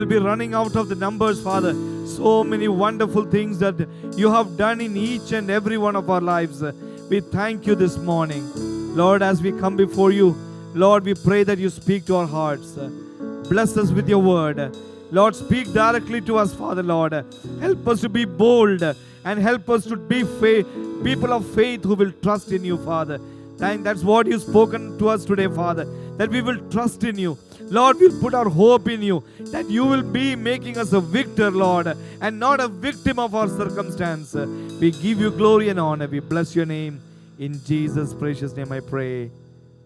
We'll be running out of the numbers, Father. So many wonderful things that you have done in each and every one of our lives. We thank you this morning. Lord, as we come before you, Lord, we pray that you speak to our hearts. Bless us with your word. Lord, speak directly to us, Father, Lord. Help us to be bold and help us to be people of faith who will trust in you, Father. That's what you've spoken to us today, Father, that we will trust in you. Lord, we'll put our hope in you, that you will be making us a victor, Lord, and not a victim of our circumstance. We give you glory and honor. We bless your name. In Jesus' precious name I pray.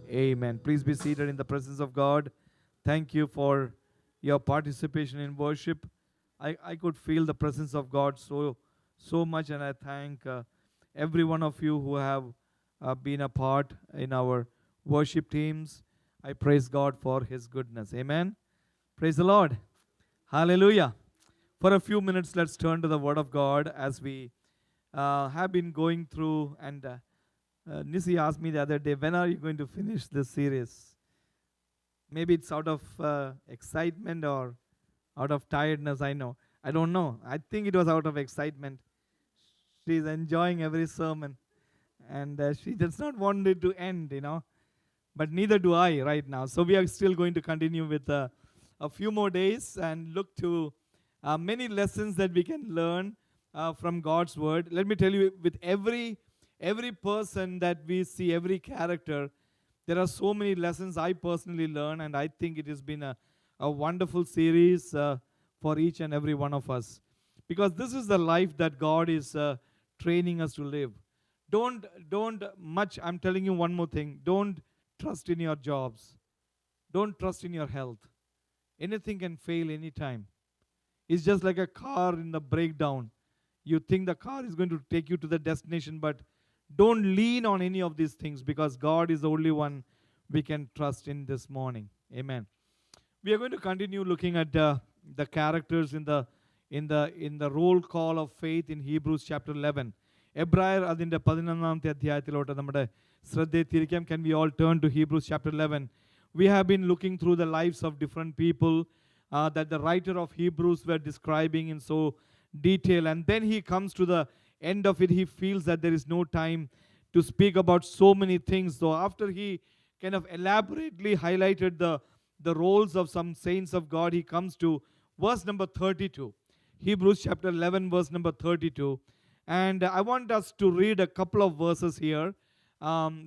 Amen. Please be seated in the presence of God. Thank you for your participation in worship. I could feel the presence of God so much, and I thank every one of you who have been a part in our worship teams. I praise God for his goodness. Amen. Praise the Lord. Hallelujah. For a few minutes, let's turn to the Word of God as we have been going through. And Nisi asked me the other day, when are you going to finish this series? Maybe it's out of excitement or out of tiredness, I don't know. I think it was out of excitement. She's enjoying every sermon. And she does not want it to end, But neither do I right now. So we are still going to continue with a few more days and look to many lessons that we can learn from God's word. Let me tell you, with every person that we see, every character, there are so many lessons I personally learn, and I think it has been a wonderful series for each and every one of us. Because this is the life that God is training us to live. I'm telling you one more thing. Don't trust in your jobs. Don't trust in your health. Anything can fail anytime. It's just like a car in the breakdown. You think the car is going to take you to the destination, but don't lean on any of these things, because God is the only one we can trust in this morning. Amen. We are going to continue looking at the characters in the roll call of faith in Hebrews chapter 11. എബ്രായർ അതിൻ്റെ 11-ാമത്തെ അധ്യായത്തിലോട്ട് നമ്മുടെ ശ്രദ്ധയെ തിരിക്കാം. Can we all turn to Hebrews chapter 11? We have been looking through the lives of different people that the writer of Hebrews were describing in so detail. And then he comes to the end of it. He feels that there is no time to speak about so many things. So after he kind of elaborately highlighted the roles of some saints of God, he comes to verse number 32. Hebrews chapter 11, verse number 32. And I want us to read a couple of verses here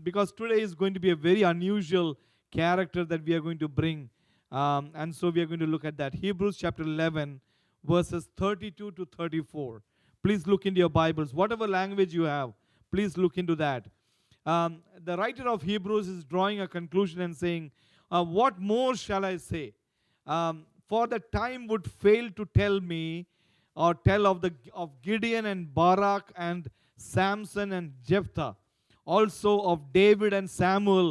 because today is going to be a very unusual character that we are going to bring. And so we are going to look at that. Hebrews chapter 11, verses 32 to 34. Please look into your Bibles. Whatever language you have, please look into that. The writer of Hebrews is drawing a conclusion and saying, what more shall I say? For the time would fail to tell me or tell of Gideon and Barak and Samson and Jephthah, also of David and Samuel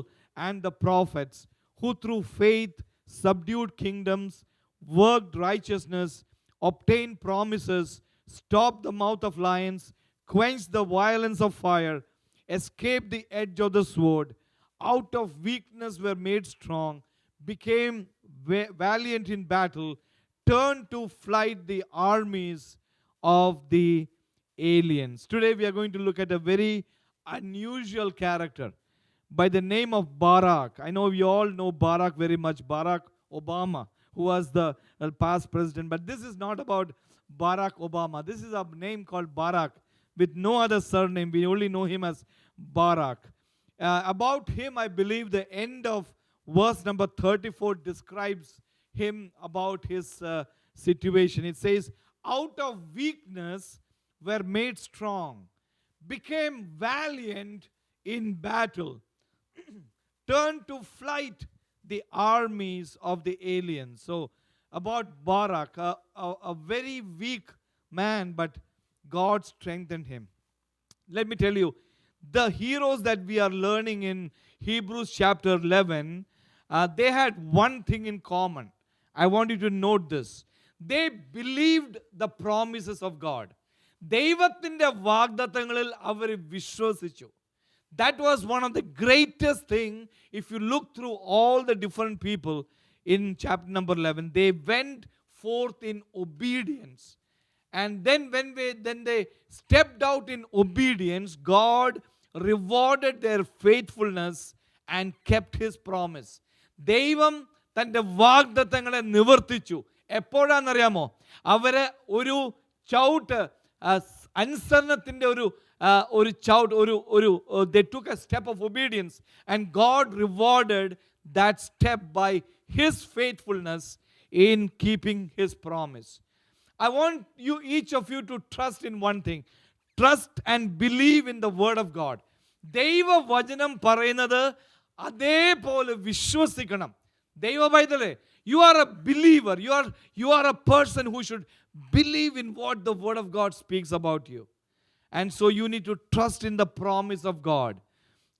and the prophets, who through faith subdued kingdoms, worked righteousness, obtained promises, stopped the mouth of lions, quenched the violence of fire, escaped the edge of the sword, out of weakness were made strong, became valiant in battle, turned to flight the armies of the aliens. Today we are going to look at a very unusual character by the name of Barak. I know we all know Barak very much, Barack Obama, who was the past president. But this is not about Barack Obama. This is a name called Barak with no other surname. We only know him as Barak. About him, I believe the end of verse number 34 describes him about his situation. It says, out of weakness were made strong, became valiant in battle, turned to flight the armies of the aliens. So about Barak, a very weak man, but God strengthened him. Let me tell you, the heroes that we are learning in Hebrews chapter 11, they had one thing in common. I want you to note this. They believed the promises of God. ദൈവത്തിൻ്റെ വാഗ്ദത്തങ്ങളിൽ അവർ വിശ്വസിച്ചു. That was one of the greatest thing. If you look through all the different people in chapter number 11, they went forth in obedience. And then then they stepped out in obedience, God rewarded their faithfulness and kept his promise. ദൈവം തൻ്റെ വാഗ്ദത്തങ്ങളെ നിവർത്തിച്ചു. എപ്പോഴാണെന്നറിയാമോ? അവരെ ഒരു ചവിട്ട്, അനുസരണത്തിൻ്റെ ഒരു ചവിട്ട്, they took a step of obedience, and God rewarded that step by his faithfulness in keeping his promise. I want you, each of you, to trust in one thing. Trust and believe in the word of God. ദൈവവചനം പറയുന്നത് അതേപോലെ വിശ്വസിക്കണം. ദൈവപൈതലേ, you are a believer. You are a person who should believe in what the word of God speaks about you. And so you need to trust in the promise of God.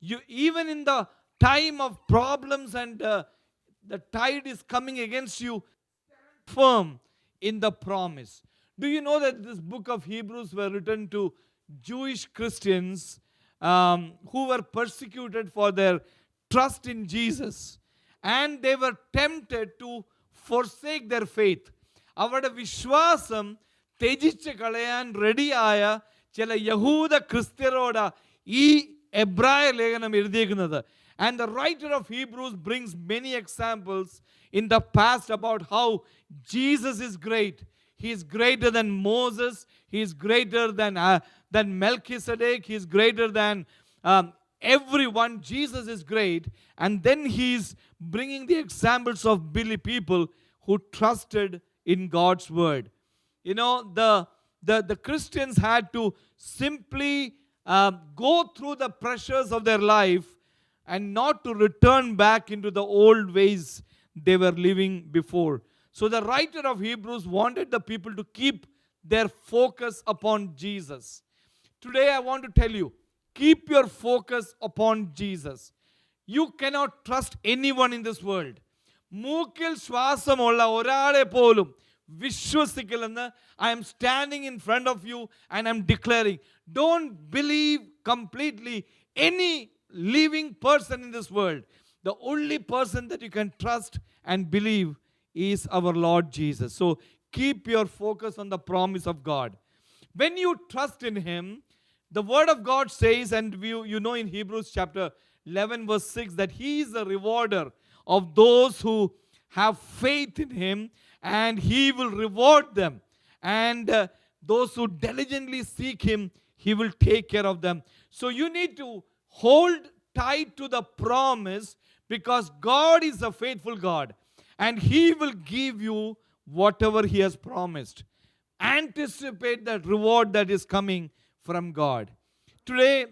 You, even in the time of problems and the tide is coming against you, stand firm in the promise. Do you know that this book of Hebrews were written to Jewish Christians who were persecuted for their trust in Jesus, and they were tempted to forsake their faith. അവരുടെ വിശ്വാസം ത്യജിച്ച് കളയാൻ റെഡിയായ ചില യഹൂദ ക്രിസ്ത്യരോട് ഈ എബ്രായ ലേഖനം എഴുതിയിരിക്കുന്നത്. And the writer of Hebrews brings many examples in the past about how Jesus is great. He is greater than Moses. He is greater than Melchizedek. He is greater than everyone. Jesus is great. And then he is bringing the examples of people who trusted in God's word. You know, the Christians had to simply go through the pressures of their life and not to return back into the old ways they were living before. So the writer of Hebrews wanted the people to keep their focus upon Jesus. Today I want to tell you, keep your focus upon Jesus. You cannot trust anyone in this world. മൂക്കിൽ ശ്വാസമുള്ള ഒരാളെ പോലും വിശ്വസിക്കില്ലെന്ന് I am standing in front of you and I am declaring. Don't believe completely any living person in this world. The only person that you can trust and believe is our Lord Jesus. So keep your focus on the promise of God. When you trust in him, the word of God says, and you know in Hebrews chapter 11 verse 6, that he is a rewarder of those who have faith in him, and he will reward them. And those who diligently seek him, he will take care of them. So you need to hold tight to the promise, because God is a faithful God and he will give you whatever he has promised. Anticipate that reward that is coming from God. Today,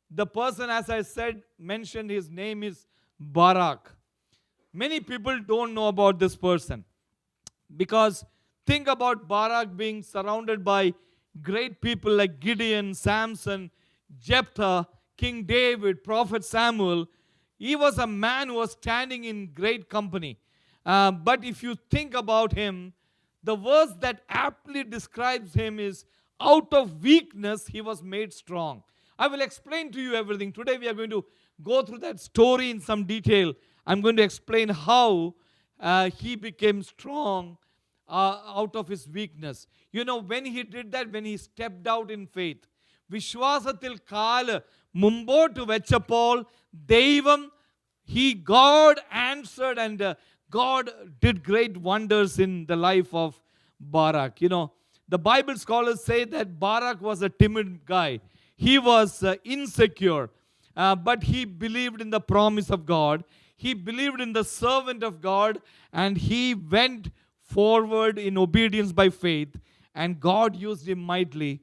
the person, as I said, mentioned, his name is Barak. Many people don't know about this person, because think about Barak being surrounded by great people like Gideon, Samson, Jephthah, King David, Prophet Samuel. He was a man who was standing in great company. But if you think about him, the verse that aptly describes him is, out of weakness he was made strong. I will explain to you everything. Today we are going to go through that story in some detail. I'm going to explain how he became strong out of his weakness. You know, when he did that, when he stepped out in faith, വിശ്വാസത്തിൽ കാല് മുമ്പോട്ട് വെച്ചപ്പോൾ ദൈവം, God answered, and God did great wonders in the life of Barak. You know, the Bible scholars say that Barak was a timid guy. He was insecure, but he believed in the promise of God. He believed in the servant of God, and he went forward in obedience by faith, and God used him mightily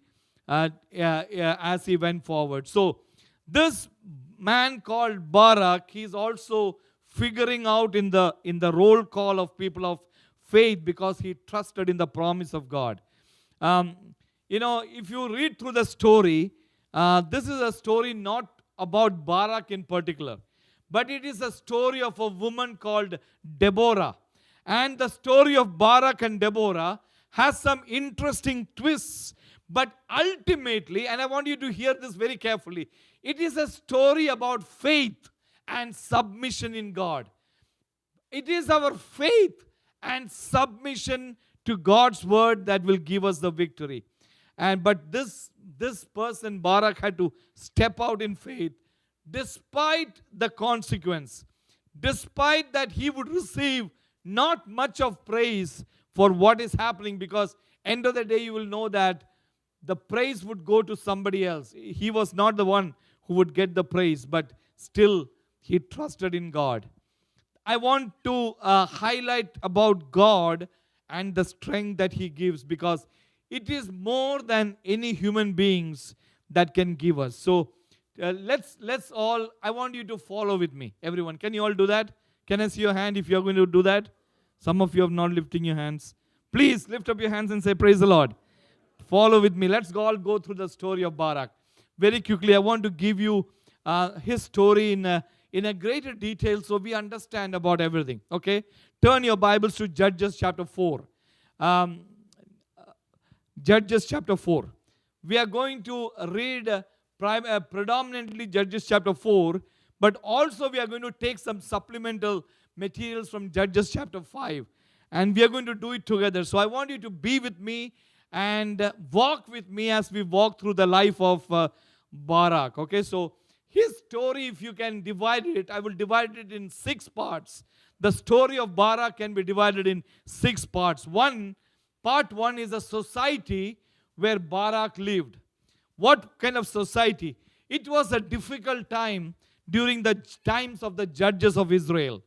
as he went forward. So this man called Barak, he's also figuring out in the roll call of people of faith, because he trusted in the promise of God. You know, if you read through the story, this is a story not about Barak in particular, but it is a story of a woman called Deborah. And the story of Barak and Deborah has some interesting twists. But ultimately, and I want you to hear this very carefully, it is a story about faith and submission in God. It is our faith and submission to God's word that will give us the victory. But this person, Barak, had to step out in faith despite the consequence. Despite that, he would receive not much of praise for what is happening, because end of the day you will know that the praise would go to somebody else. He was not the one who would get the praise, but still he trusted in God. I want to highlight about God and the strength that he gives, because it is more than any human beings that can give us. So let's all, I want you to follow with me. Everyone, can you all do that? Can I see your hand if you're going to do that? Some of you have not lifting your hands. Please lift up your hands and say, praise the Lord. Follow with me. Let's all go through the story of Barak. Very quickly, I want to give you his story in a greater detail so we understand about everything. Okay? Turn your Bibles to Judges chapter 4. Judges chapter 4. We are going to read predominantly Judges chapter 4, but also we are going to take some supplemental materials from Judges chapter 5, and we are going to do it together. So I want you to be with me and walk with me as we walk through the life of Barak. Okay, so his story, if you can divide it, I will divide it in 6 parts. The story of Barak can be divided in 6 parts. Part 1 is a society where Barak lived. What kind of society? It was a difficult time during the times of the judges of Israel.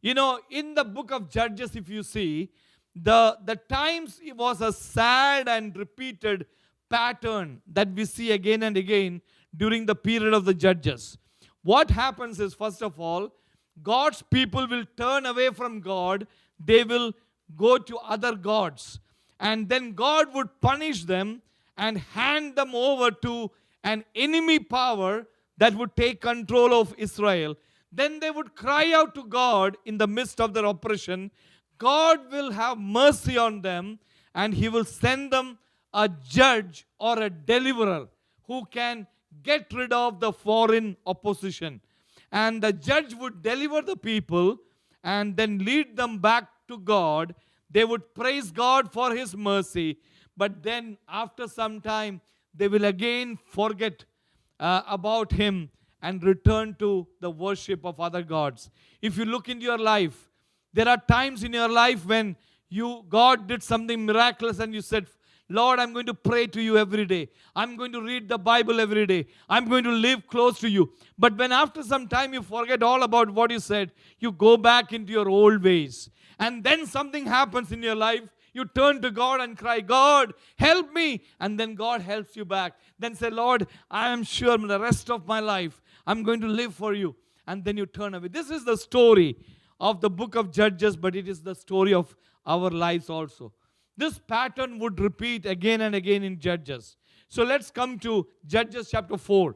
You know, in the book of Judges, if you see, the times, it was a sad and repeated pattern that we see again and again during the period of the judges. What happens is, first of all, God's people will turn away from God. They will go to other gods. And then God would punish them and hand them over to an enemy power that would take control of Israel. Then they would cry out to God in the midst of their oppression. God will have mercy on them, and he will send them a judge or a deliverer who can get rid of the foreign opposition. And the judge would deliver the people and then lead them back to God. They would praise God for his mercy, but then after some time, they will again forget about him and return to the worship of other gods. If you look into your life, there are times in your life when God did something miraculous and you said, Lord, I'm going to pray to you every day. I'm going to read the Bible every day. I'm going to live close to you. But when after some time you forget all about what you said, you go back into your old ways. And then something happens in your life. You turn to God and cry, God, help me. And then God helps you back. Then say, Lord, I am sure the rest of my life, I'm going to live for you. And then you turn away. This is the story of the book of Judges, but it is the story of our lives also. This pattern would repeat again and again in Judges. So let's come to Judges chapter 4.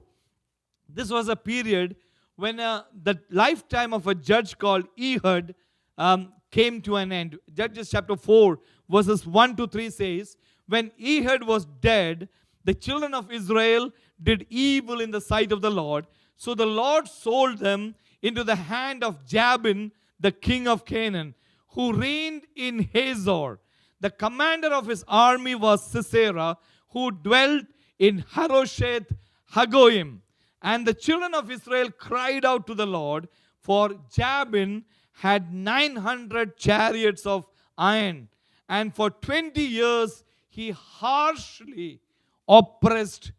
This was a period when the lifetime of a judge called Ehud came to an end. Judges chapter 4 verses 1 to 3 says, when Ehud was dead, the children of Israel did evil in the sight of the Lord. So the Lord sold them into the hand of Jabin, the king of Canaan, who reigned in Hazor. The commander of his army was Sisera, who dwelt in Harosheth Hagoyim. And the children of Israel cried out to the Lord, for Jabin had 900 chariots of iron. And for 20 years he harshly oppressed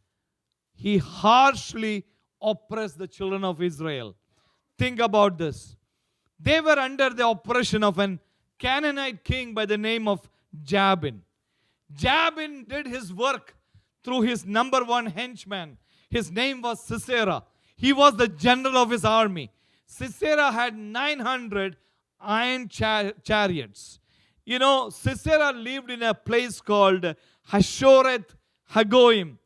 the children of Israel. Think about this. They were under the oppression of an Canaanite king by the name of Jabin. Jabin did his work through his number one henchman. His name was Sisera. He was the general of his army. Sisera had 900 iron chariots. You know, Sisera lived in a place called Hashoreth Hagoyim.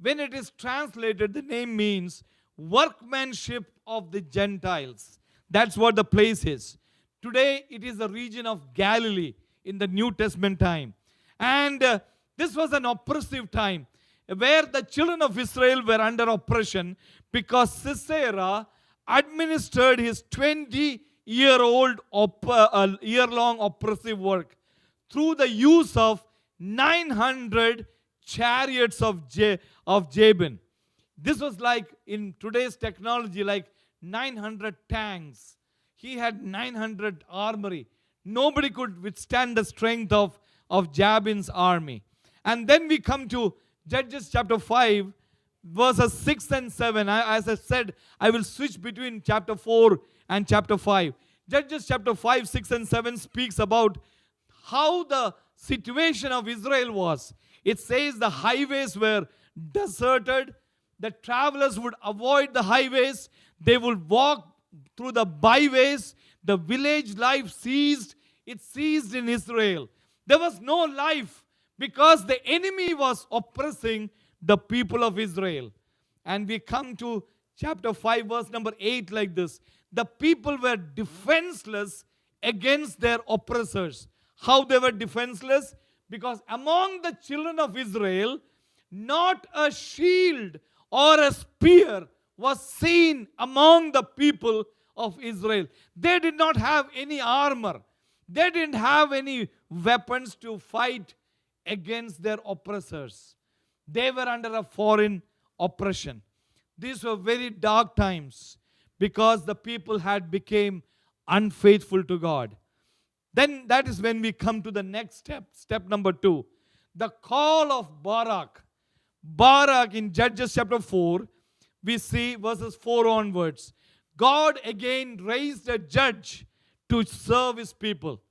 When it is translated, the name means workmanship of the Gentiles. That's what the place is. Today, it is the region of Galilee in the New Testament time. And this was an oppressive time where the children of Israel were under oppression because Sisera administered his 20-year-long oppressive work through the use of 900 chariots of Jabin. This was like, in today's technology, like 900 tanks. He had 900 armory. Nobody could withstand the strength of Jabin's army. And then we come to Judges chapter 5, verses 6 and 7. As I said, I will switch between chapter 4 and chapter 5. Judges chapter 5, 6 and 7 speaks about how the situation of Israel was. It says the highways were deserted. The travelers would avoid the highways. They would walk through the byways. The village life ceased. It ceased in Israel. There was no life because the enemy was oppressing the people of Israel. And we come to chapter 5, verse number 8 like this. The people were defenseless against their oppressors. How they were defenseless? Because among the children of Israel, not a shield or a spear was seen among the people of Israel. They did not have any armor. They didn't have any weapons to fight against their oppressors. They were under a foreign oppression. These were very dark times because the people had become unfaithful to God. Then that is when we come to the next step, step number 2. The call of Barak. Barak in Judges chapter 4, we see verses 4 onwards. God again raised a judge to serve his people.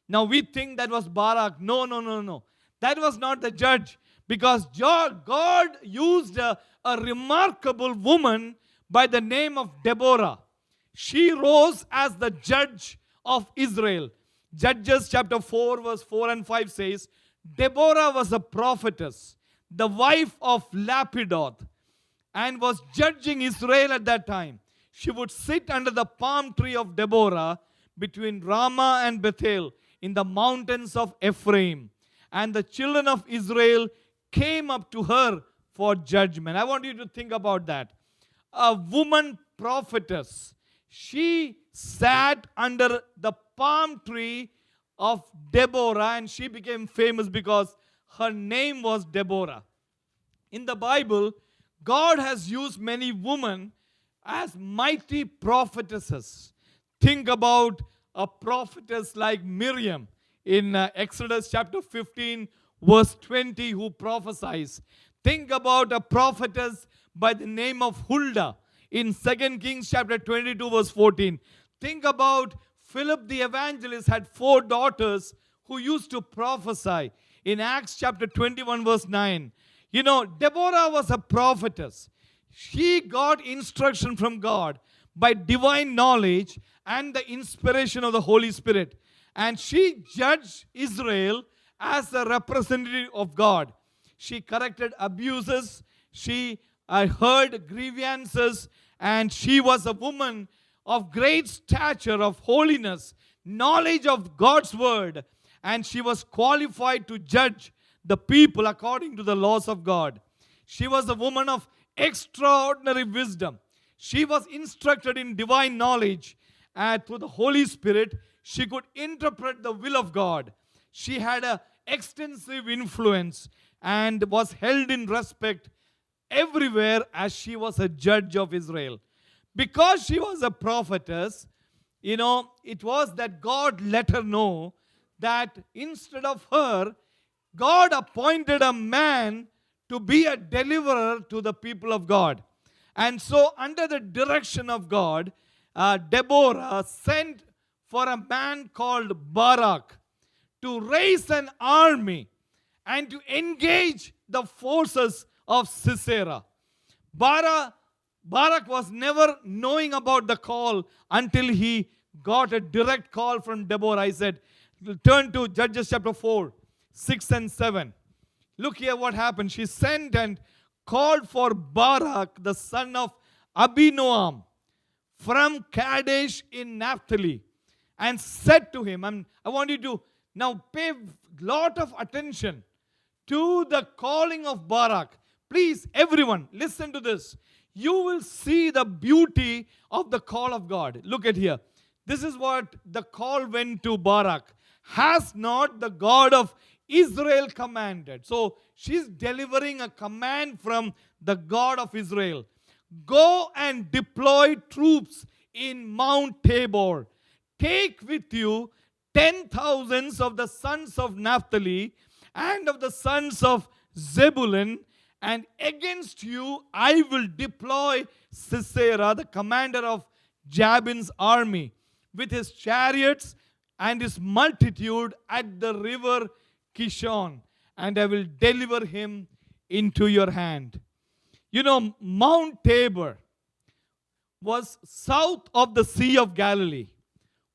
Now we think that was Barak. No. That was not the judge, because God used a remarkable woman by the name of Deborah. She rose as the judge of Israel. Judges chapter 4 verse 4 and 5 says, Deborah was a prophetess, the wife of Lapidoth, and was judging Israel at that time. She would sit under the palm tree of Deborah between Ramah and Bethel in the mountains of Ephraim. And the children of Israel came up to her for judgment. I want you to think about that. A woman prophetess. She sat under the palm tree of Deborah, and she became famous because her name was Deborah. In the Bible, God has used many women as mighty prophetesses. Think about a prophetess like Miriam in Exodus chapter 15 verse 20 who prophesies. Think about a prophetess by the name of Huldah in 2 Kings chapter 22 verse 14. Think about Philip the evangelist had 4 daughters who used to prophesy in Acts chapter 21 verse 9. You know, Deborah was a prophetess. She got instruction from God by divine knowledge and the inspiration of the Holy Spirit. And she judged Israel as a representative of God. She corrected abuses. She heard grievances. And she was a woman of great stature, of holiness, knowledge of God's word. And she was qualified to judge the people according to the laws of God. She was a woman of extraordinary wisdom. She was instructed in divine knowledge, and through the Holy Spirit, she could interpret the will of God. She had an extensive influence and was held in respect everywhere as she was a judge of Israel. Because she was a prophetess, it was that God let her know that instead of her, God appointed a man to be a deliverer to the people of God. And so, under the direction of God, Deborah sent for a man called Barak to raise an army and to engage the forces of Sisera. Barak was never knowing about the call until he got a direct call from Deborah. I said, turn to Judges chapter 4, 6 and 7. Look here what happened. She sent and called for Barak, the son of Abinoam, from Kadesh in Naphtali, and said to him, and I want you to now pay a lot of attention to the calling of Barak. Please, everyone, listen to this. You will see the beauty of the call of God. Look at here. This is what the call went to Barak. has not the God of Israel commanded? So she's delivering a command from the God of Israel. Go and deploy troops in Mount Tabor. Take with you 10,000 of the sons of Naphtali and of the sons of Zebulun, and against you I will deploy Sisera, the commander of Jabin's army, with his chariots and his multitude at the river Kishon, and I will deliver him into your hand. You know, Mount Tabor was south of the Sea of Galilee.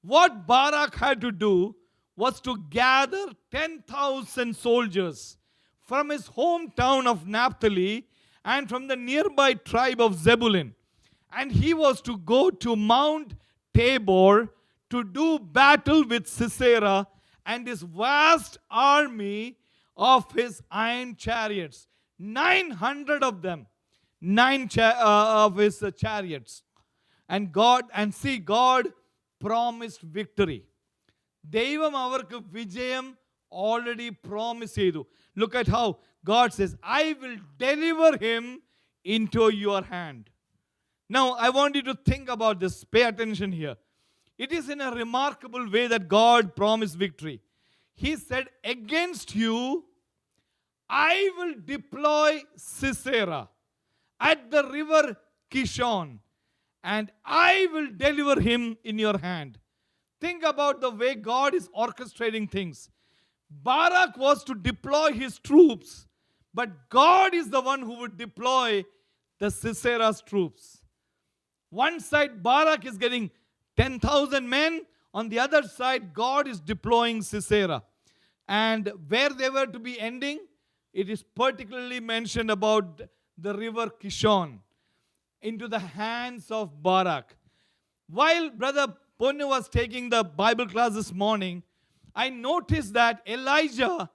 What Barak had to do was to gather 10,000 soldiers from his hometown of Naphtali and from the nearby tribe of Zebulun. And he was to go to Mount Tabor to do battle with Sisera and his vast army of his iron chariots. 900 of them, of his chariots. And God promised victory. ദൈവം അവർക്ക് വിജയം already promised ചെയ്തു. Look at how God says, I will deliver him into your hand. Now, I want you to think about this. Pay attention here. It is in a remarkable way that God promised victory. He said, against you, I will deploy Sisera at the river Kishon, and I will deliver him in your hand. Think about the way God is orchestrating things. Barak was to deploy his troops, but God is the one who would deploy the Sisera's troops. One side, Barak is getting 10,000 men. On the other side, God is deploying Sisera. And where they were to be ending, it is particularly mentioned about the river Kishon, into the hands of Barak. While Brother Ponnu was taking the Bible class this morning, I noticed that Elijah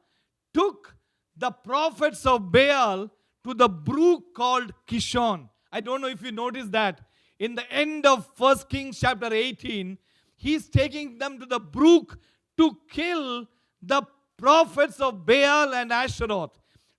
took the prophets of Baal to the brook called Kishon. I don't know if you noticed that. In the end of 1 Kings chapter 18, he's taking them to the brook to kill the prophets of Baal and Asheroth.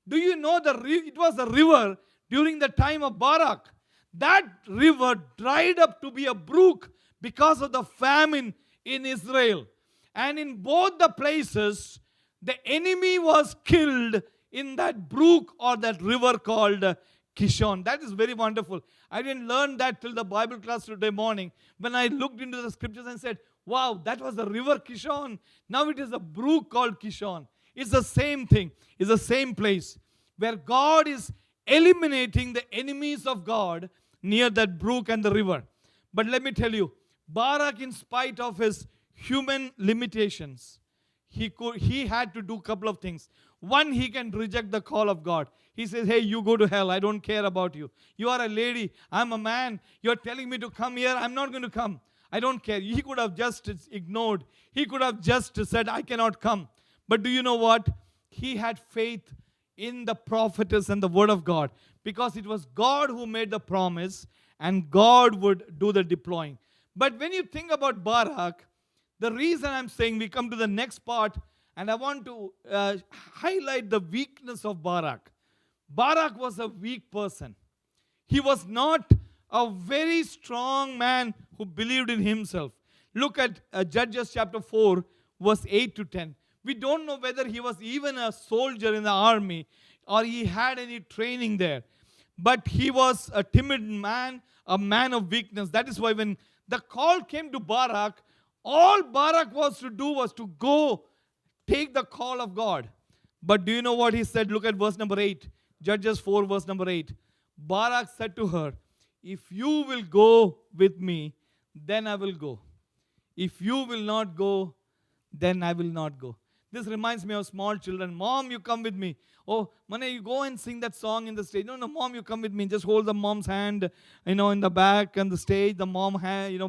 Do you know it was a river during the time of Barak? That river dried up to be a brook because of the famine in Israel. And in both the places, the enemy was killed in that brook or that river called Kishon. That is very wonderful. I didn't learn that till the Bible class today morning when I looked into the scriptures and said, wow, that was the river Kishon. Now it is a brook called Kishon. It's the same thing. It's the same place where God is eliminating the enemies of God near that brook and the river. But let me tell you, Barak, in spite of his human limitations, he had to do a couple of things. One, he can reject the call of God. He says, hey, you go to hell. I don't care about you. You are a lady. I'm a man. You're telling me to come here. I'm not going to come. I don't care. He could have just ignored. He could have just said, I cannot come. But do you know what? He had faith in the prophetess and the word of God, because it was God who made the promise and God would do the deploying. But when you think about Barak, the reason I'm saying, we come to the next part, and I want to highlight the weakness of Barak. Barak was a weak person. He was not a very strong man who believed in himself. Look at Judges chapter 4, verse 8 to 10. We don't know whether he was even a soldier in the army or he had any training there. But he was a timid man, a man of weakness. That is why when the call came to Barak, all Barak was to do was to go take the call of God. But do you know what he said? Look at verse number 8. Judges 4, verse number 8. Barak said to her, if you will go with me, then I will go. If you will not go, then I will not go. This reminds me of small children. Mom, you come with me. Oh, Mane, you go and sing that song in the stage. No, Mom, you come with me. Just hold the mom's hand, in the back and the stage. The mom,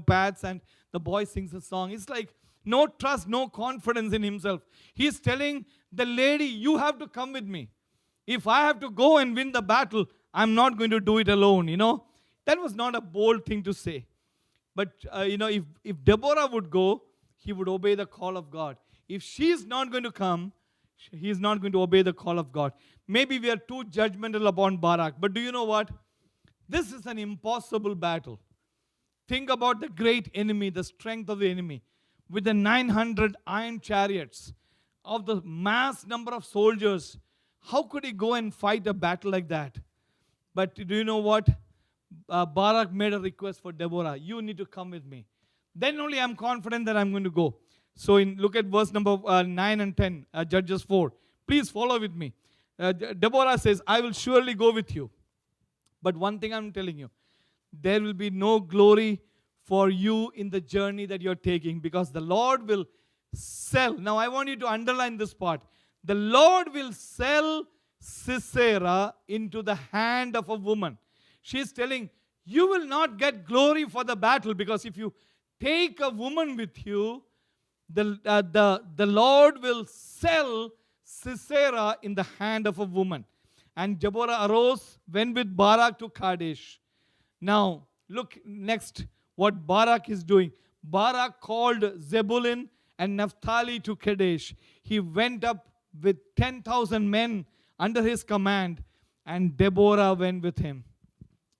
pats, and the boy sings a song. It's like no trust, no confidence in himself. He's telling the lady, you have to come with me. If I have to go and win the battle, I'm not going to do it alone, That was not a bold thing to say. But, if Deborah would go, he would obey the call of God. If she is not going to come, he is not going to obey the call of God. Maybe we are too judgmental upon Barak. But do you know what? This is an impossible battle. Think about the great enemy, the strength of the enemy. With the 900 iron chariots of the mass number of soldiers, how could he go and fight a battle like that? But do you know what? Barak made a request for Deborah. You need to come with me. Then only I'm confident that I'm going to go. So look at verse number 9 and 10, Judges 4. Please follow with me. Deborah says, I will surely go with you. But one thing I'm telling you, there will be no glory for you in the journey that you're taking, because the Lord will sell. Now I want you to underline this part. The Lord will sell Sisera into the hand of a woman. She's telling, you will not get glory for the battle, because if you take a woman with you, the Lord will sell Sisera in the hand of a woman. And Deborah arose, went with Barak to Kadesh. Now, look next what Barak is doing. Barak called Zebulun and Naphtali to Kadesh. He went up with 10,000 men under his command, and Deborah went with him.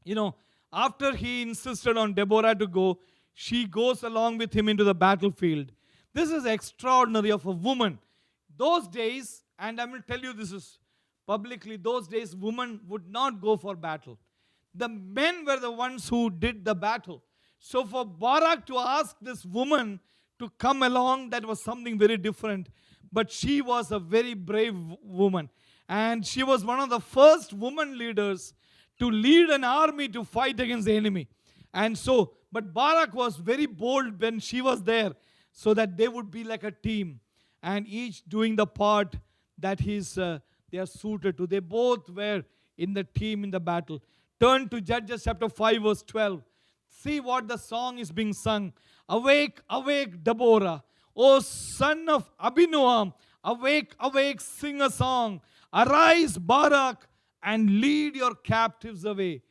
You know, after he insisted on Deborah to go, she goes along with him into the battlefield. This is extraordinary of a woman. Those days, and I'm going to tell you this is publicly, those days women would not go for battle. The men were the ones who did the battle. So for Barak to ask this woman to come along, that was something very different. But she was a very brave woman. And she was one of the first woman leaders to lead an army to fight against the enemy. And so, but Barak was very bold when she was there, so that they would be like a team, and each doing the part that they are suited to. They both were in the team in the battle. Turn to Judges chapter 5 verse 12. See what the song is being sung. Awake, awake, Deborah, O son of Abinoam. Awake, awake, sing a song. Arise, Barak, and lead your captives away.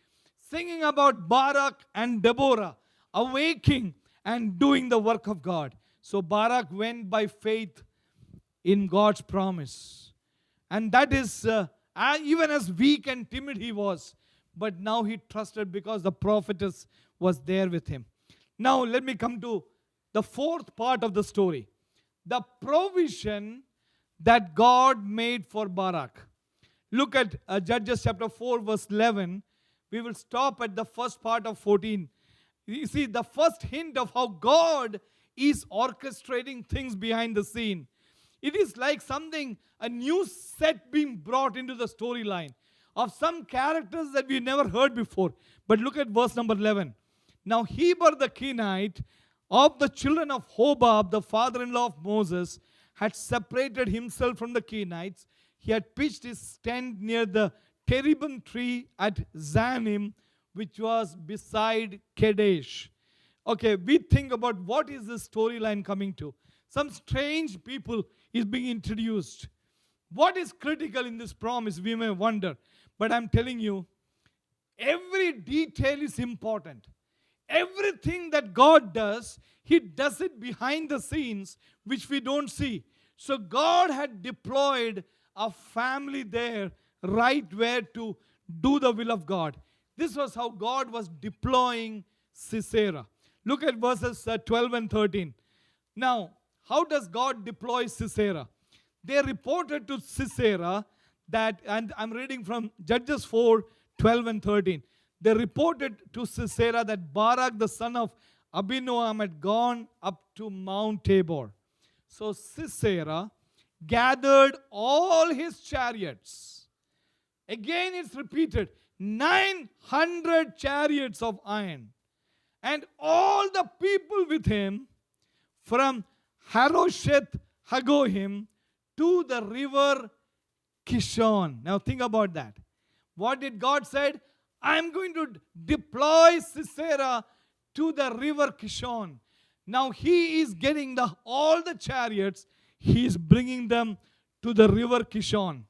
Singing about Barak and Deborah, awaking and doing the work of God. So Barak went by faith in God's promise. And that is, even as weak and timid he was, but now he trusted because the prophetess was there with him. Now let me come to the fourth part of the story. The provision that God made for Barak. Look at Judges chapter 4 verse 11. We will stop at the first part of 14. You see the first hint of how God is orchestrating things behind the scene. It is like something, a new set being brought into the storyline of some characters that we never heard before. But look at verse number 11. Now Heber the Kenite of the children of Hobab, the father-in-law of Moses, had separated himself from the Kenites. He had pitched his tent near the terebinth tree at Zanim, which was beside Kadesh. Okay, we think about what is this storyline coming to. Some strange people is being introduced. What is critical in this promise, we may wonder. But I'm telling you, every detail is important. Everything that God does, He does it behind the scenes, which we don't see. So God had deployed a family there, right where to do the will of God. This was how God was deploying Sisera. Look at verses 12 and 13. Now, how does God deploy Sisera? They reported to Sisera that, and I'm reading from Judges 4, 12 and 13. They reported to Sisera that Barak, the son of Abinoam, had gone up to Mount Tabor. So Sisera gathered all his chariots. Again it's repeated, 900 chariots of iron. And all the people with him from Harosheth Hagoyim to the river Kishon. Now think about that. What did God say? I'm going to deploy Sisera to the river Kishon. Now he is getting all the chariots, he is bringing them to the river Kishon.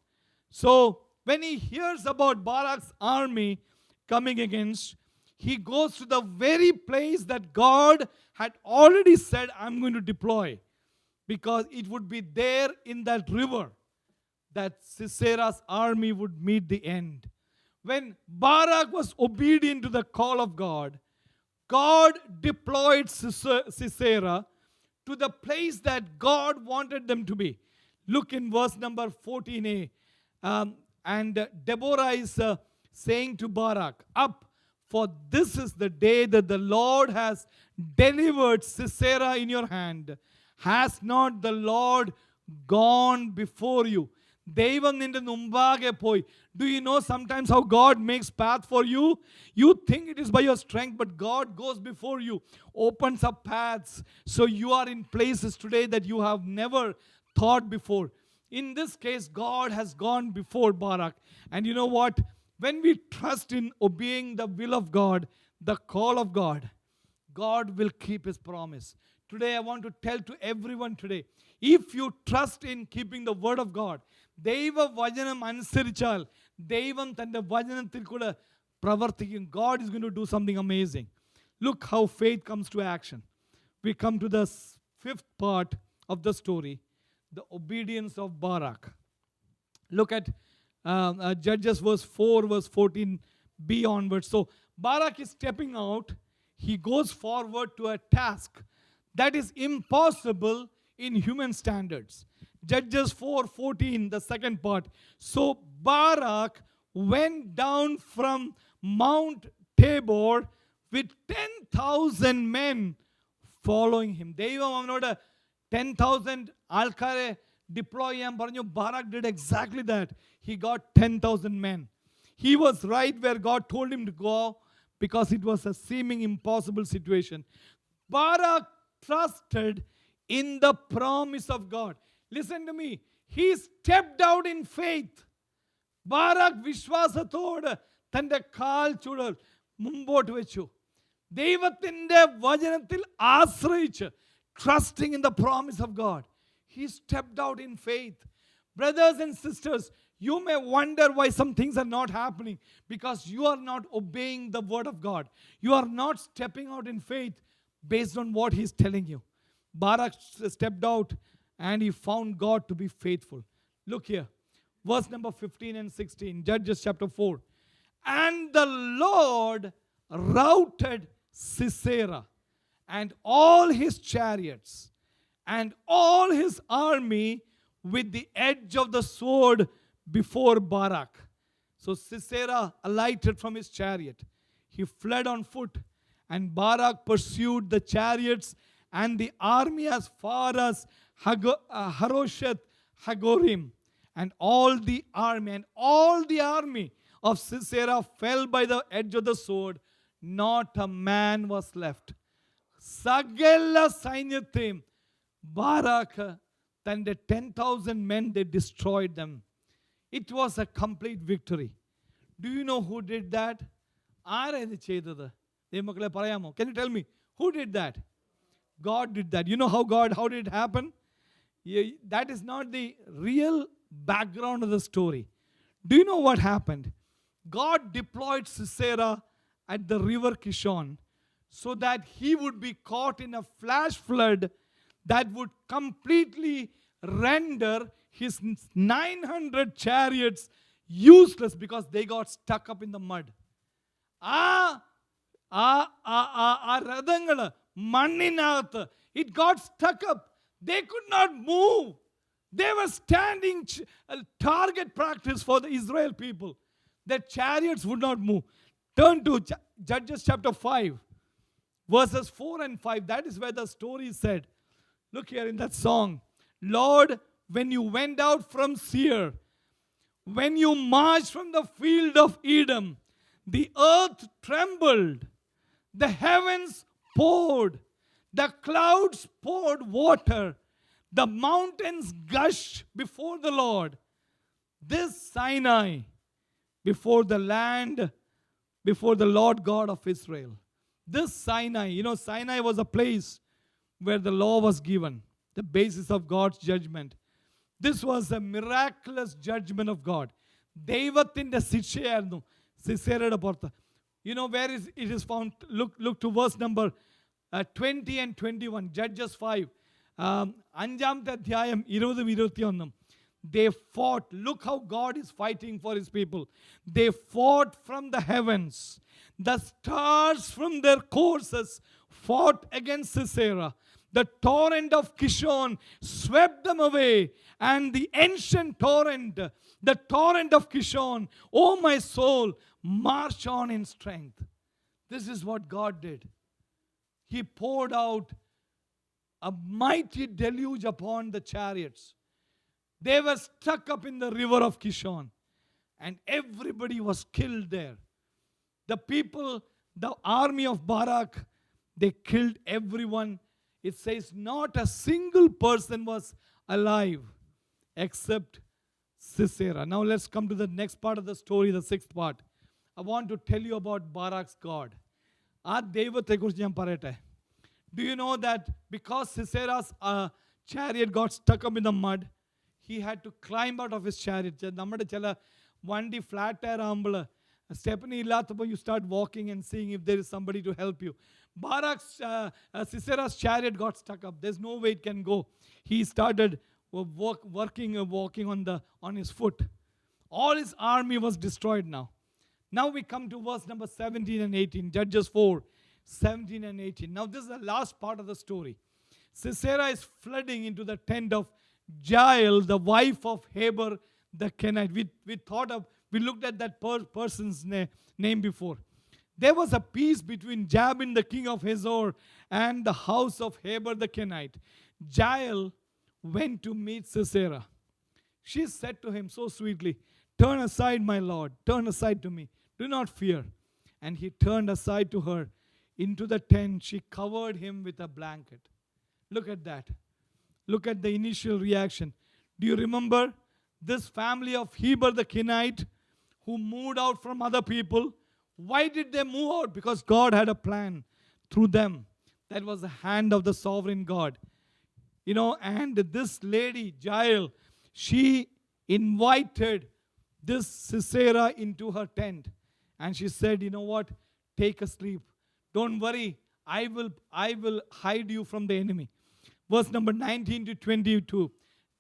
So when he hears about Barak's army coming against, he goes to the very place that God had already said, I'm going to deploy. because it would be there in that river that Sisera's army would meet the end. When Barak was obedient to the call of God, God deployed Sisera to the place that God wanted them to be. Look in verse number 14a. And Deborah is saying to Barak, "Up, for this is the day that the Lord has delivered Sisera in your hand. Has not the Lord gone before you?" ദൈവം നിന്റെ മുമ്പാകെ പോയി. Do you know sometimes how God makes path for you? You think it is by your strength, but God goes before you, opens up paths. So you are in places today that you have never thought before. In this case, God has gone before Barak. And you know what? When we trust in obeying the will of God, the call of God, God will keep His promise. Today, I want to tell to everyone today, if you trust in keeping the word of God, ദൈവ വചനം അനുസരിച്ചാൽ ദൈവം തൻ്റെ വചനത്തിൽ കൂടെ പ്രവർത്തിക്കും. God is going to do something amazing. Look how faith comes to action. We come to the fifth part of the story, the obedience of Barak. Look at Judges verse 4, verse 14b onwards. So Barak is stepping out. He goes forward to a task that is impossible in human standards. Judges 4:14, the second part. So Barak went down from Mount Tabor with 10,000 men following him. ദൈവം അവനോട് 10,000 ആൾക്കാരെ deploy ചെയ്യാൻ പറഞ്ഞു. Barak did exactly that. He got 10,000 men. He was right where God told him to go because it was a seeming impossible situation. Barak trusted in the promise of God. Listen to me. He stepped out in faith. Barak വിശ്വാസത്തോട് തൻ്റെ കാൽ ചുടൽ മുമ്പോട്ട് വെച്ചു. ദൈവത്തിൻ്റെ വചനത്തിൽ ആശ്രയിച്ച്, trusting in the promise of God, he stepped out in faith. Brothers and sisters, you may wonder why some things are not happening, because you are not obeying the word of God. You are not stepping out in faith based on what he's telling you. Barak stepped out and he found God to be faithful. Look here, verse number 15 and 16, Judges chapter 4. And the Lord routed Sisera and all his chariots and all his army with the edge of the sword before Barak. So Sisera alighted from his chariot. He fled on foot, and Barak pursued the chariots and the army as far as Harosheth Hagorim. And all the army of Sisera fell by the edge of the sword. Not a man was left. Sagala Sainyathim, Barak, than 10,000 men, they destroyed them. It was a complete victory. Do you know who did that? Can you tell me who did that? God did that. You know how did it happen? That is not the real background of the story. Do you know what happened? God deployed Sisera at the river Kishon so that he would be caught in a flash flood that would completely render his 900 chariots useless because they got stuck up in the mud. It got stuck up. They could not move. They were standing target practice for the Israel people. Their chariots would not move. Turn to Judges chapter 5, verses 4 and 5. That is where the story is said. Look here in that song. Lord, when you went out from Seir, when you marched from the field of Edom, the earth trembled, the heavens poured, the clouds poured water, the mountains gushed before the Lord. This Sinai, before the land, before the Lord God of Israel. This Sinai, Sinai was a place where the law was given, the basis of God's judgment. This was a miraculous judgment of God. ദൈവത്തിൻ്റെ ശിക്ഷയായിരുന്നു സിസേരയുടെ പുറത്ത്. You know where it is found? Look to verse number 20 and 21, Judges 5. അഞ്ചാമത്തെ അധ്യായം 20-21. They fought. Look how God is fighting for his people. They fought from the heavens. The stars from their courses fought against Sisera. The torrent of Kishon swept them away. And the ancient torrent, the torrent of Kishon, oh my soul, march on in strength. This is what God did. He poured out a mighty deluge upon the chariots. They were stuck up in the river of Kishon, and everybody was killed there. The people, the army of Barak, they killed everyone. It says not a single person was alive except Sisera. Now let's come to the next part of the story, the sixth part. I want to tell you about Barak's God. ആ ദൈവത്തെക്കുറിച്ച് ഞാൻ പറയട്ടെ. Do you know that because Sisera's chariot got stuck up in the mud, he had to climb out of his chariot. നമ്മുടെ ചില വണ്ടി flat tyre ആകുമ്പോൾ സ്റ്റെപ്പനി ഇല്ലാത്തപ്പോൾ you start walking and seeing if there is somebody to help you. Barak's Sisera's chariot got stuck up. There's no way it can go. He started walking on his foot. All his army was destroyed now. Now we come to verse number 17 and 18. Judges 4, 17 and 18. Now this is the last part of the story. Sisera is flooding into the tent of Jael, the wife of Heber the Kenite. We looked at that person's name before. There was a peace between Jabin, the king of Hazor, and the house of Heber the Kenite. Jael went to meet Sisera. She said to him so sweetly, "Turn aside, my lord, turn aside to me. Do not fear." And he turned aside to her. Into the tent, she covered him with a blanket. Look at that. Look at the initial reaction. Do you remember this family of Heber the Kenite who moved out from other people? Why did they move out? Because God had a plan through them. That was the hand of the sovereign God. You know, and this lady, Jael, she invited this Sisera into her tent. And she said, you know what? Take a sleep. Don't worry. I will hide you from the enemy. Verse number 19 to 22.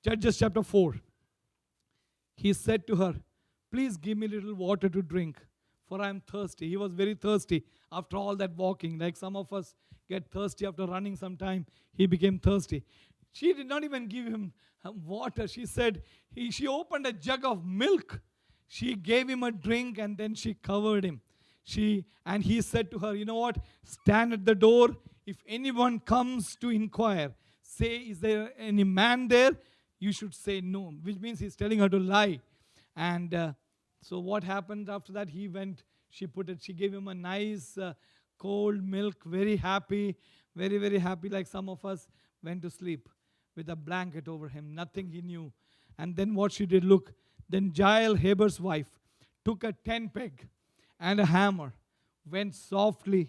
Judges chapter 4. He said to her, "Please give me a little water to drink, for I am thirsty." He was very thirsty after all that walking. Like some of us get thirsty after running some time. He became thirsty. She did not even give him water. She said, she opened a jug of milk. She gave him a drink and then she covered him. And he said to her, "You know what? Stand at the door. If anyone comes to inquire, say, is there any man there?" You should say no, which means he's telling her to lie. And so what happened after that? He went, she gave him a nice cold milk, very happy, very, very happy, like some of us went to sleep with a blanket over him, nothing he knew. And then what she did, look, then Jael, Heber's wife, took a tent peg and a hammer, went softly.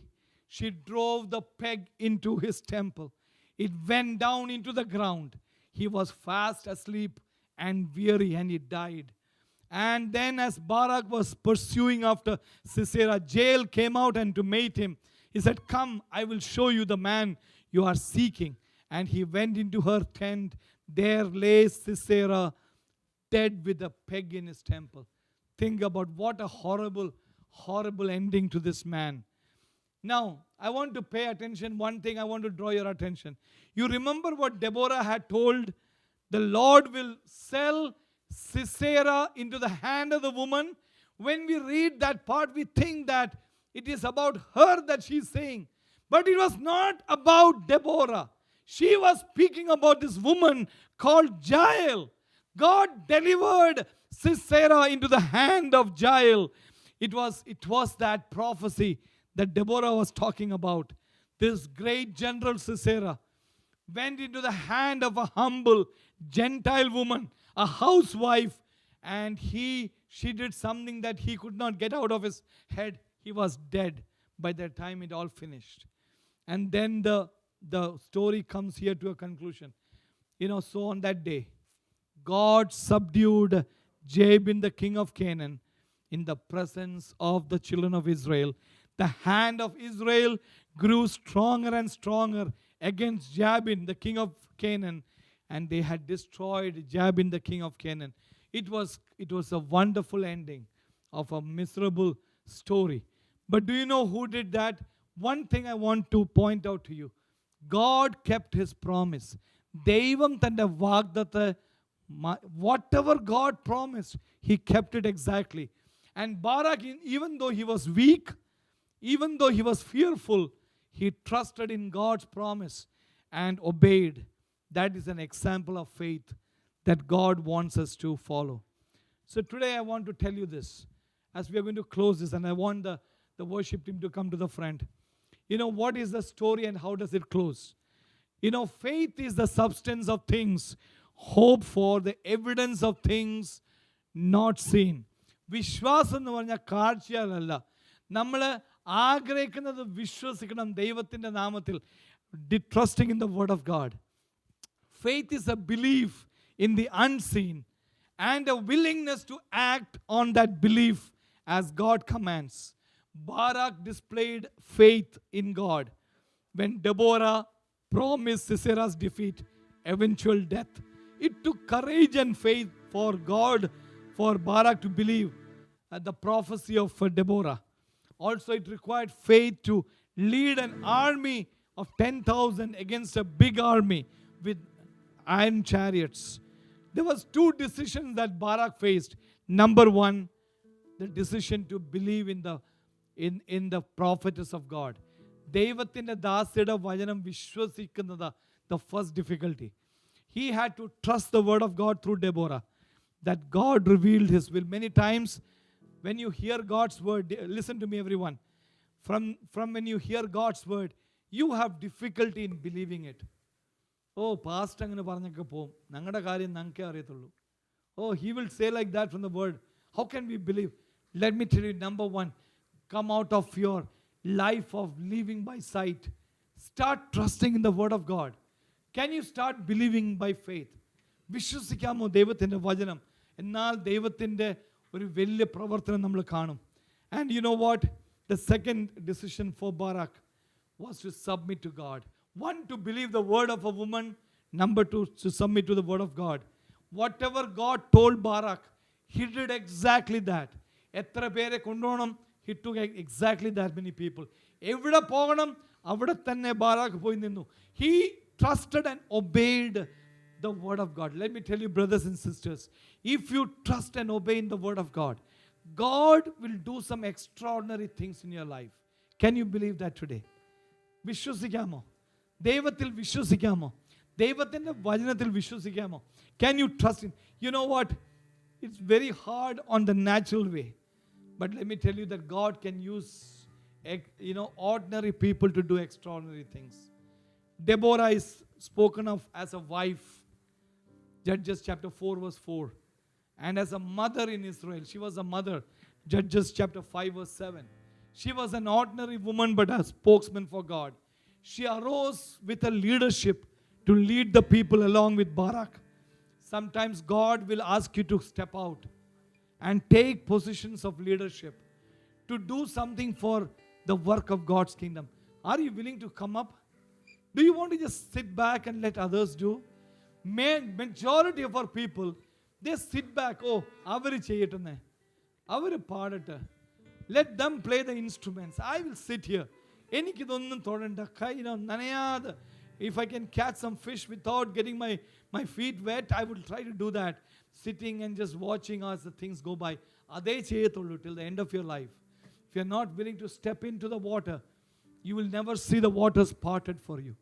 She drove the peg into his temple. It went down into the ground. He was fast asleep and weary, and he died. And then as Barak was pursuing after Sisera, Jael came out and to meet him. He said, "Come, I will show you the man you are seeking." And he went into her tent. There lay Sisera, dead with a peg in his temple. Think about what a horrible, horrible ending to this man. Now, I want to pay attention. One thing I want to draw your attention. You remember what Deborah had told? The Lord will sell Sisera into the hand of the woman. When we read that part, we think that it is about her that she's saying. But it was not about Deborah. She was speaking about this woman called Jael. God delivered Sisera into the hand of Jael. It was that prophecy that Deborah was talking about. This great general Sisera went into the hand of a humble Gentile woman, a housewife, and she did something that he could not get out of his head. He was dead by the time it all finished. And then the story comes here to a conclusion. So on that day, God subdued Jabin, the king of Canaan, in the presence of the children of Israel. The hand of Israel grew stronger and stronger against Jabin, the king of Canaan, and they had destroyed Jabin, the king of Canaan. It was a wonderful ending of a miserable story. But do you know who did that? One thing I want to point out to you. God kept his promise. ദൈവം തൻ്റെ വാഗ്ദത്തെ, whatever God promised, he kept it exactly. And Barak, even though he was weak, even though he was fearful, he trusted in God's promise and obeyed. That is an example of faith that God wants us to follow. So today I want to tell you this, as we are going to close this, and I want the worship team to come to the front. You know, what is the story and how does it close? You know, faith is the substance of things hoped for, the evidence of things not seen. വിശ്വാസം എന്ന് പറഞ്ഞാൽ കാഴ്ചയാലല്ല. നമ്മൾ ആഗ്രഹിക്കുന്നത് വിശ്വസിക്കണം ദൈവത്തിൻ്റെ നാമത്തിൽ. Trusting in the word of God. Faith is a belief in the unseen and a willingness to act on that belief as God commands. Barak displayed faith in God when Deborah promised Sisera's defeat, eventual death. It took courage and faith for God, for Barak to believe the prophecy of Deborah. Also, it required faith to lead an army of 10,000 against a big army with iron chariots. There was two decisions that Barak faced. Number one, the decision to believe in the prophetess of God. ദൈവത്തിൻ്റെ ദാസിയുടെ വചനം വിശ്വസിക്കുന്നത്, the first difficulty. He had to trust the word of God through Deborah, that God revealed his will. Many times when you hear God's word, listen to me everyone, from when you hear God's word, you have difficulty in believing it. Oh, pastor അങ്ങനെ പറഞ്ഞൊക്കെ പോവും, ഞങ്ങളുടെ കാര്യം ഞങ്ങൾക്കേ അറിയത്തുള്ളൂ. Oh, he will say like that from the word. How can we believe? Let me tell you, number one, come out of your life of living by sight. Start trusting in the word of God. Can you start believing by faith? വിശ്വസിക്കാമോ ദൈവത്തിൻ്റെ വചനം? എന്നാൽ ദൈവത്തിൻ്റെ ഒരു വലിയ പ്രവർത്തനം നമ്മൾ കാണും. And you know what? The second decision for Barak was to submit to God. One, to believe the word of a woman. Number two, to submit to the word of God. Whatever God told Barak, he did exactly that. എത്ര പേരെ കൊണ്ടുപോകണം? He took exactly that many people. എവിടെ പോകണം അവിടെ തന്നെ Barak പോയി നിന്നു. He trusted and obeyed the word of God. Let me tell you, brothers and sisters, if you trust and obey in the word of God, God will do some extraordinary things in your life. Can you believe that today? വിശ്വസിക്കാമോ? ദൈവത്തിൽ വിശ്വസിക്കാമോ? ദൈവത്തിൻ്റെ വചനത്തിൽ വിശ്വസിക്കാമോ? Can you trust him? You know what? It's very hard on the natural way. But let me tell you that God can use, ordinary people to do extraordinary things. Deborah is spoken of as a wife. Judges chapter 4 verse 4. And as a mother in Israel. She was a mother. Judges chapter 5 verse 7. She was an ordinary woman but a spokesman for God. She arose with a leadership to lead the people along with Barak. Sometimes God will ask you to step out and take positions of leadership to do something for the work of God's kingdom. Are you willing to come up? Do you want to just sit back and let others do? Majority of our people, they sit back. Oh, avaru cheyyatane, avaru paadate, let them play the instruments. I will sit here. എനിക്കിതൊന്നും തൊടണ്ട, കൈ നനയാതെ. If I can catch some fish without getting my feet wet, I will try to do that. Sitting and just watching as the things go by. Adhe cheyatullu till the end of your life. If you are not willing to step into the water, you will never see the waters parted for you.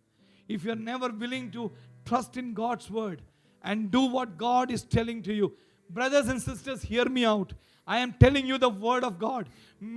If you are never willing to trust in God's word and do what God is telling to you, brothers and sisters, hear me out. I am telling you the word of God.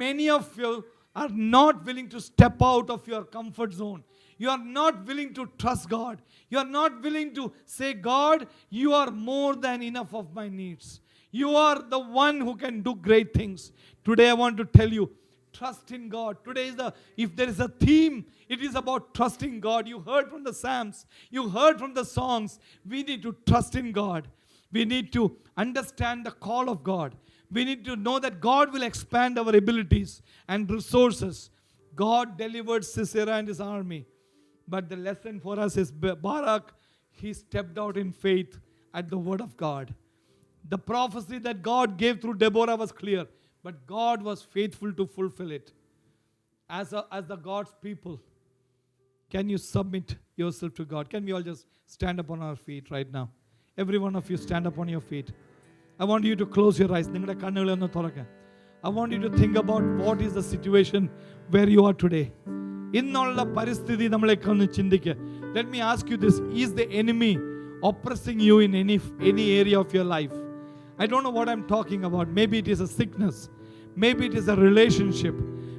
Many of you are not willing to step out of your comfort zone. You are not willing to trust God. You are not willing to say, God, you are more than enough of my needs. You are the one who can do great things. Today I want to tell you, trust in God. Today if there is a theme, it is about trusting God. You heard from the Psalms. You heard from the songs. We need to trust in God. We need to understand the call of God. We need to know that God will expand our abilities and resources. God delivered Sisera and his army. But the lesson for us is Barak, he stepped out in faith at the word of God. The prophecy that God gave through Deborah was clear, but God was faithful to fulfill it. As the God's people, can you submit yourself to God? Can we all just stand up on our feet right now? Every one of you stand up on your feet. I want you to close your eyes. I want you to think about what is the situation where you are today. Let me ask you this. Is the enemy oppressing you in any area of your life? I don't know what I'm talking about. Maybe it is a sickness. Maybe it is a relationship.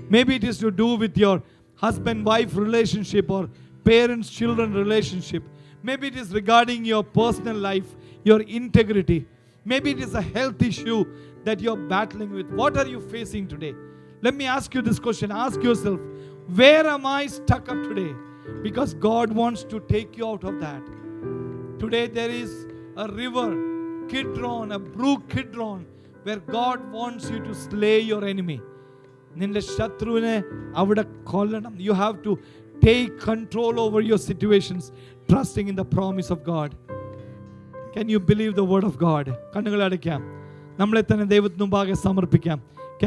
Maybe it is to do with your husband-wife relationship or parents-children relationship. Maybe it is regarding your personal life, your integrity. Maybe it is a health issue that you're battling with. What are you facing today? Let me ask you this question. Ask yourself, where am I stuck up today? Because God wants to take you out of that. Today there is a river, Kidron, a brook Kidron, where God wants you to slay your enemy. You have to take control over your situations, trusting in the promise of God. Can you believe the word of God? Can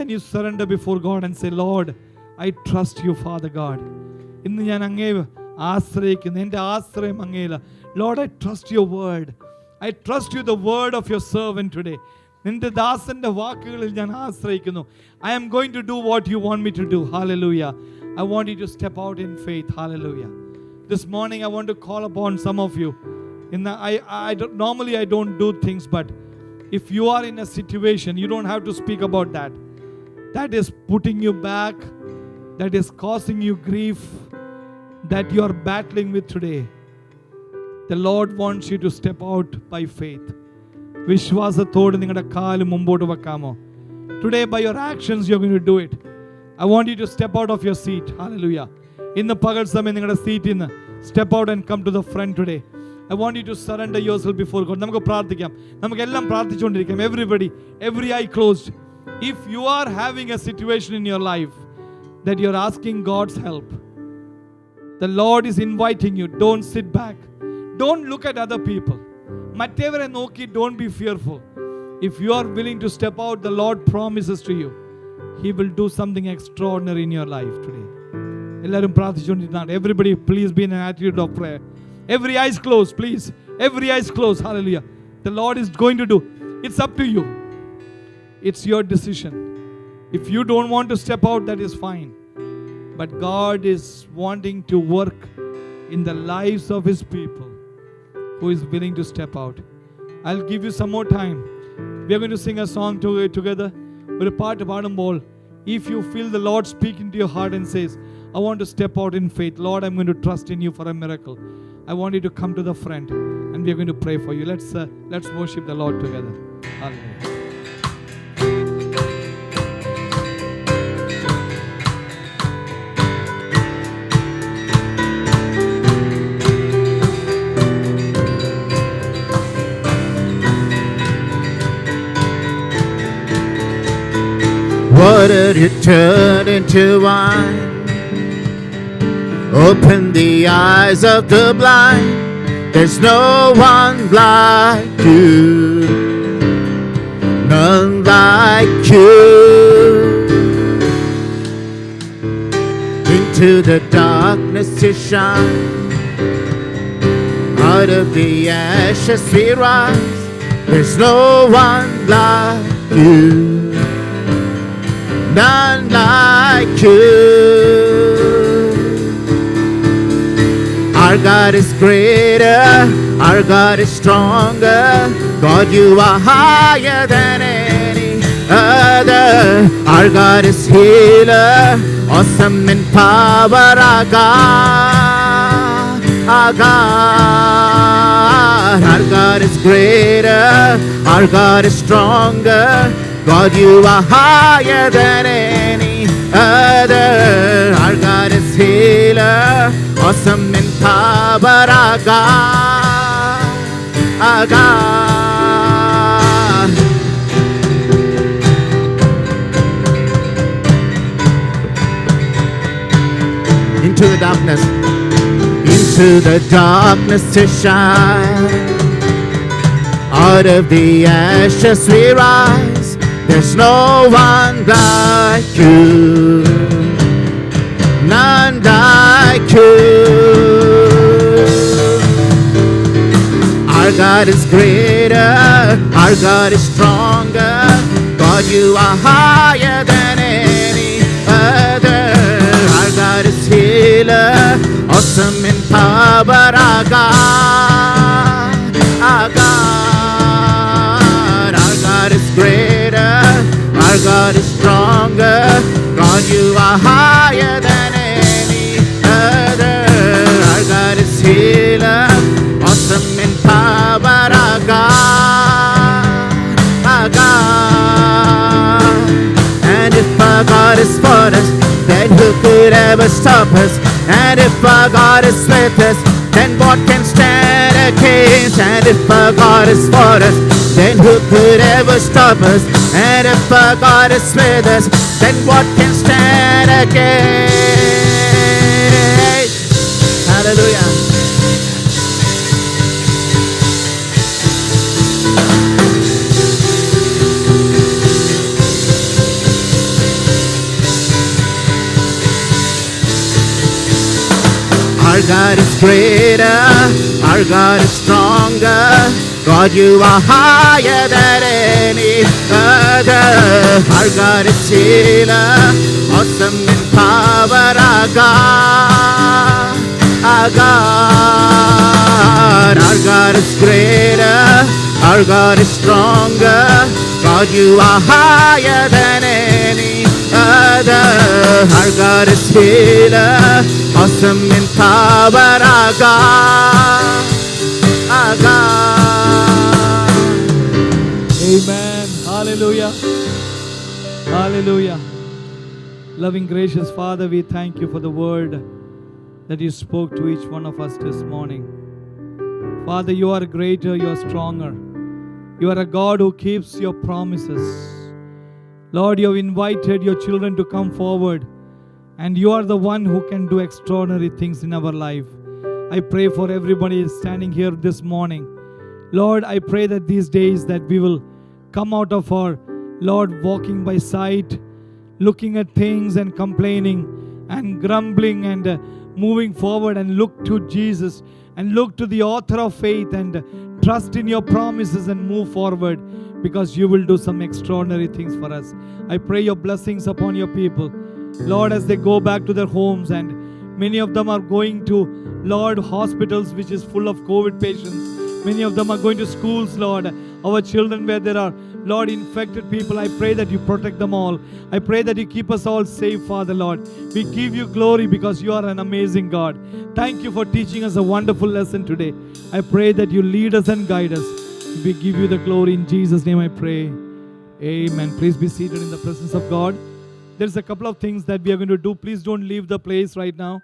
you surrender before God and say, Lord, I trust you, Father God. Lord, I trust your word. I trust you, the word of your servant today. I am going to do what you want me to do. Hallelujah. I want you to step out in faith. Hallelujah. This morning I want to call upon some of you. Normally I don't do things, but if you are in a situation, you don't have to speak about that. That is putting you back, that is causing you grief, that you are battling with today. The Lord wants you to step out by faith. Today by your actions you're going to do it. I want you to step out of your seat. Hallelujah. In the pagal samayam seat step out and come to the front today. I want you to surrender yourself before God. Everybody, every eye closed. If you are having a situation in your life that you're asking God's help, the Lord is inviting you. Don't sit back. Don't look at other people. Don't be fearful. If you are willing to step out, the Lord promises to you, He will do something extraordinary in your life today. Everybody, please be in an attitude of prayer. Every eye is closed, please. Every eye is closed. Hallelujah. The Lord is going to do. It's up to you. It's your decision. If you don't want to step out, that is fine. But God is wanting to work in the lives of His people who is willing to step out. I'll give you some more time. We are going to sing a song together. With a part of Adambol. If you feel the Lord speaking to your heart and says, I want to step out in faith. Lord, I'm going to trust in you for a miracle. I want you to come to the front and we are going to pray for you. Let's worship the Lord together. Hallelujah. Water you turn into wine. Open the eyes of the blind. There's no one like you. None like you. Into the darkness you shine. Out of the ashes we rise. There's no one like you. None like you. Our God is greater, our God is stronger. God, you are higher than any other. Our God is healer, awesome in power. Our God, our God. Our God is greater, our God is stronger. God, you are higher than any other. Our God is healer, awesome in power. Our God, our God. Into the darkness, into the darkness to shine. Out of the ashes we rise. There's no one like you, none like you. Our God is greater, our God is stronger. God, you are higher than any other. Our God is healer, awesome in power. Our God, our God, our God is greater, our God is stronger. God, you are higher than any other. Our God is healer, awesome in power. Our God, our God. And if our God is for us, then who could ever stop us? And if our God is with us, then what can stand against? And if our God is for us, then who could ever stop us? And if our God is with us, then what can stand against? Hallelujah. Our God is greater, our God is stronger. God, you are higher than any other. Our God is healer, awesome in power. Our God, our God. Our God is greater, our God is stronger. God, you are higher than any other. Our God is healer, awesome in power. Our God, our God. Amen. Hallelujah. Hallelujah. Loving, gracious Father, we thank you for the word that you spoke to each one of us this morning. Father, you are greater, you are stronger. You are a God who keeps your promises. Lord, you have invited your children to come forward, and you are the one who can do extraordinary things in our life. I pray for everybody standing here this morning. Lord, I pray that these days that we will come out of our, Lord, walking by sight, looking at things and complaining and grumbling and moving forward, and look to Jesus and look to the author of faith and trust in your promises and move forward, because you will do some extraordinary things for us. I pray your blessings upon your people, Lord, as they go back to their homes, and many of them are going to, Lord, hospitals which is full of COVID patients. Many of them are going to schools, Lord, our children where there are, Lord, infected people. I pray that you protect them all. I pray that you keep us all safe, Father, Lord. We give you glory because you are an amazing God. Thank you for teaching us a wonderful lesson today. I pray that you lead us and guide us. We give you the glory. In Jesus' name I pray. Amen. Please be seated in the presence of God. There's a couple of things that we are going to do. Please don't leave the place right now.